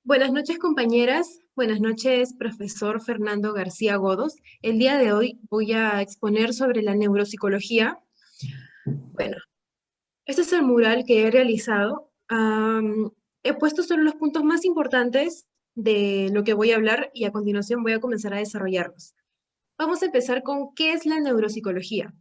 Buenas noches, compañeras. Buenas noches, profesor Fernando García Godos. El día de hoy voy a exponer sobre la neuropsicología. Bueno, este es el mural que he realizado. He puesto solo los puntos más importantes de lo que voy a hablar y a continuación voy a comenzar a desarrollarlos. Vamos a empezar con ¿qué es la neuropsicología?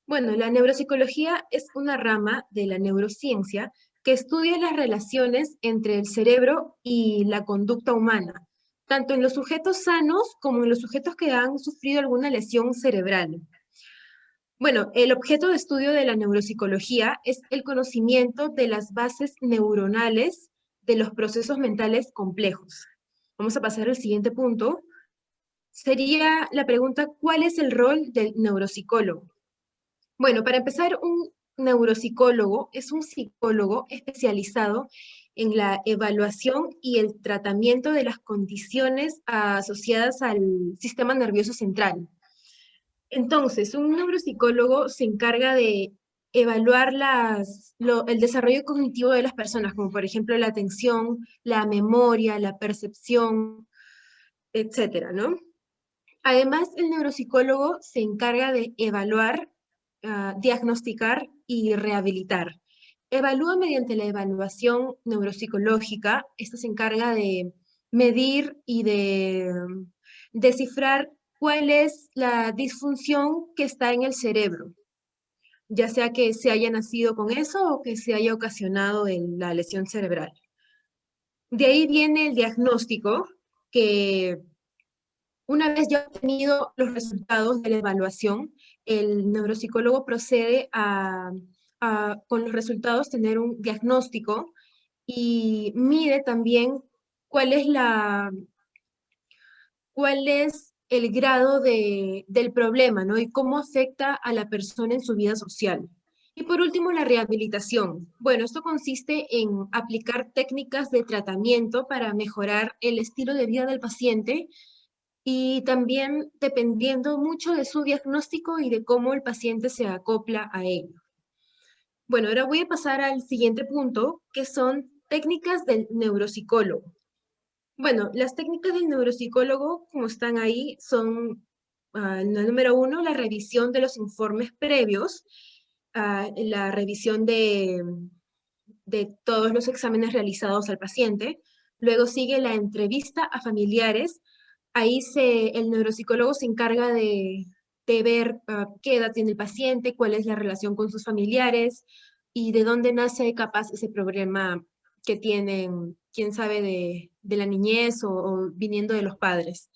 Bueno, la neuropsicología es una rama de la neurociencia que estudia las relaciones entre el cerebro y la conducta humana, tanto en los sujetos sanos como en los sujetos que han sufrido alguna lesión cerebral. Bueno, el objeto de estudio de la neuropsicología es el conocimiento de las bases neuronales de los procesos mentales complejos. Vamos a pasar al siguiente punto. Sería la pregunta, ¿cuál es el rol del neuropsicólogo? Bueno, para empezar, un neuropsicólogo es un psicólogo especializado en la evaluación y el tratamiento de las condiciones asociadas al sistema nervioso central. Entonces, un neuropsicólogo se encarga de evaluar el desarrollo cognitivo de las personas, como por ejemplo la atención, la memoria, la percepción, etcétera, ¿no? Además, el neuropsicólogo se encarga de evaluar, diagnosticar y rehabilitar. Evalúa mediante la evaluación neuropsicológica. Esta se encarga de medir y de descifrar cuál es la disfunción que está en el cerebro, ya sea que se haya nacido con eso o que se haya ocasionado en la lesión cerebral. De ahí viene el diagnóstico, que una vez ya obtenido los resultados de la evaluación, el neuropsicólogo procede con los resultados, tener un diagnóstico y mide también cuál es cuál es el grado del problema, ¿no? Y cómo afecta a la persona en su vida social. Y por último, la rehabilitación. Bueno, esto consiste en aplicar técnicas de tratamiento para mejorar el estilo de vida del paciente y también dependiendo mucho de su diagnóstico y de cómo el paciente se acopla a ello. Bueno, ahora voy a pasar al siguiente punto, que son técnicas del neuropsicólogo. Bueno, las técnicas del neuropsicólogo, como están ahí, son, la número uno, la revisión de los informes previos, la revisión de todos los exámenes realizados al paciente. Luego sigue la entrevista a familiares. Ahí el neuropsicólogo se encarga de ver qué edad tiene el paciente, cuál es la relación con sus familiares y de dónde nace capaz ese problema que tienen, quién sabe, de la niñez o viniendo de los padres.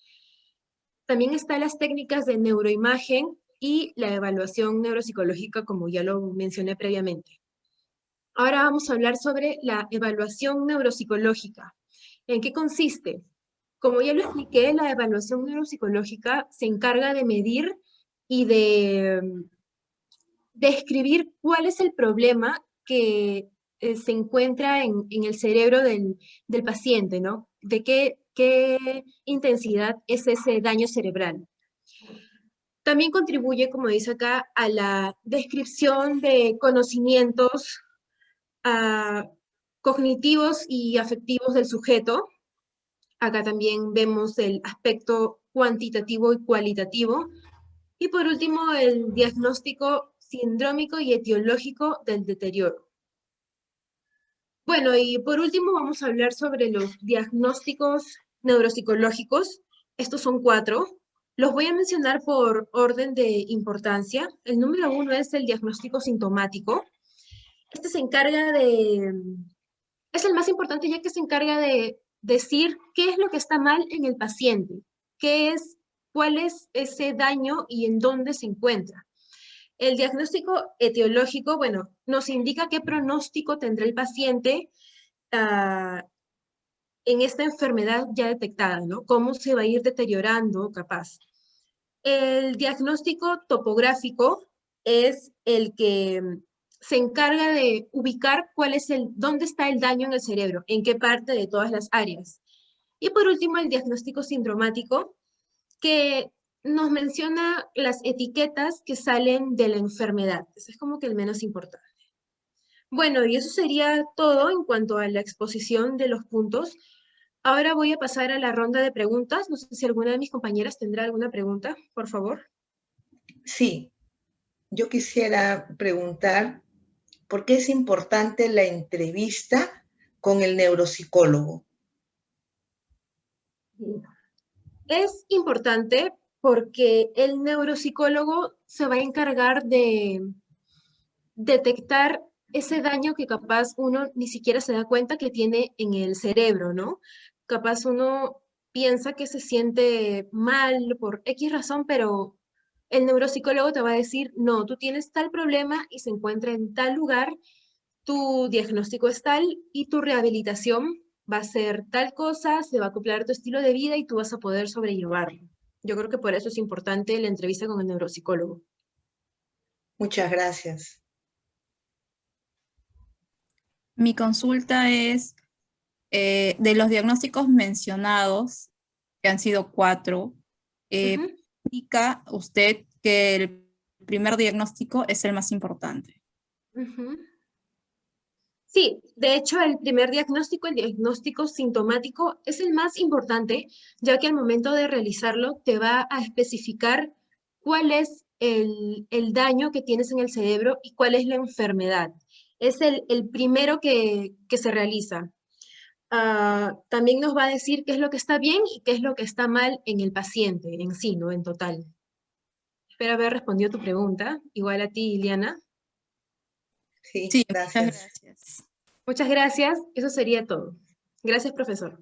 También están las técnicas de neuroimagen y la evaluación neuropsicológica, como ya lo mencioné previamente. Ahora vamos a hablar sobre la evaluación neuropsicológica. ¿En qué consiste? Como ya lo expliqué, la evaluación neuropsicológica se encarga de medir y de describir cuál es el problema que se encuentra en el cerebro del paciente, ¿no? De qué intensidad es ese daño cerebral. También contribuye, como dice acá, a la descripción de conocimientos ah, cognitivos y afectivos del sujeto. Acá también vemos el aspecto cuantitativo y cualitativo. Y por último, el diagnóstico sindrómico y etiológico del deterioro. Bueno, y por último vamos a hablar sobre los diagnósticos neuropsicológicos. Estos son cuatro. Los voy a mencionar por orden de importancia. El número uno es el diagnóstico sintomático. Este se encarga es el más importante ya que se encarga de decir qué es lo que está mal en el paciente, cuál es ese daño y en dónde se encuentra. El diagnóstico etiológico, bueno, nos indica qué pronóstico tendrá el paciente uh, en esta enfermedad ya detectada, ¿no? Cómo se va a ir deteriorando, capaz. El diagnóstico topográfico es el que se encarga de ubicar dónde está el daño en el cerebro, en qué parte de todas las áreas. Y por último, el diagnóstico sindromático, que nos menciona las etiquetas que salen de la enfermedad. Ese es como que el menos importante. Bueno, y eso sería todo en cuanto a la exposición de los puntos. Ahora voy a pasar a la ronda de preguntas. No sé si alguna de mis compañeras tendrá alguna pregunta, por favor. Sí, yo quisiera preguntar por qué es importante la entrevista con el neuropsicólogo. Es importante porque el neuropsicólogo se va a encargar de detectar ese daño que capaz uno ni siquiera se da cuenta que tiene en el cerebro, ¿no? Capaz uno piensa que se siente mal por X razón, pero el neuropsicólogo te va a decir, no, tú tienes tal problema y se encuentra en tal lugar, tu diagnóstico es tal y tu rehabilitación va a ser tal cosa, se va a acoplar a tu estilo de vida y tú vas a poder sobrellevarlo. Yo creo que por eso es importante la entrevista con el neuropsicólogo. Muchas gracias. Mi consulta es, de los diagnósticos mencionados, que han sido 4, Ujú, indica usted que el primer diagnóstico es el más importante. ujú. Sí, de hecho, el primer diagnóstico, el diagnóstico sintomático, es el más importante, ya que al momento de realizarlo te va a especificar cuál es el daño que tienes en el cerebro y cuál es la enfermedad. Es el primero que se realiza. También nos va a decir qué es lo que está bien y qué es lo que está mal en el paciente en sí, ¿no? En total. Espero haber respondido tu pregunta. Igual a ti, Iliana. Sí, Sí, muchas gracias. gracias. Muchas gracias. Eso sería todo. Gracias, profesor.